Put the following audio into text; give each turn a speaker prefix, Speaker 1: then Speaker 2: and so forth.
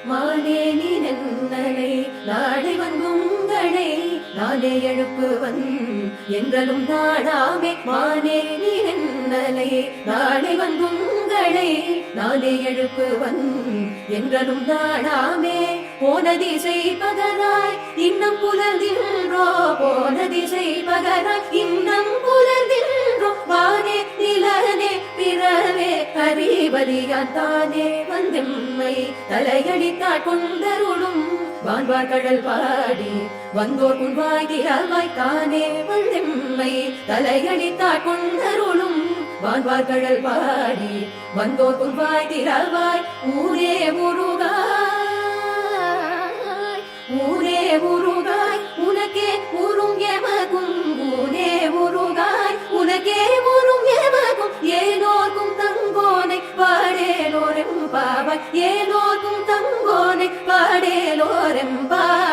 Speaker 1: மானே நீ நன்னலை நாளை வங்குங்களை நானே எழுப்புவன் என்றலும் நாடாமே மானே நீ நன்னலை நாளை வங்குங்களை நானே எழுப்புவன் என்றலும் நாடாமே போன திசை பகராய் இன்னும் புலர்கின்றோ போன திசை பகராய் இன்னும் புலர்கின்றோ வானே நிலனே பிறவே அறிவறியான் தானே வந்தெம்மை தலையடித்தாள் கொண்டருளும் வான்வார் கடல் பாடி வந்தோர் உன்வாய் திறவாய் தானே வந்தெம்மை தலையடித்தாள் கொண்டருளும் வான்வார் கடல் பாடி வந்தோர் உன்வாய் திறவாய் ஊரே உருகாய் ஊரே உருகாய் உனக்கே உரும் எமகும் ஊரே உருகாய் உனக்கே உரும் எமகும் ஏனோர்க்கும் தங்கோனை பாடேலோரெம்பாவாய் ஏனோர்க்கும் தங்கோனை பாடேலோரெம்பாவாய்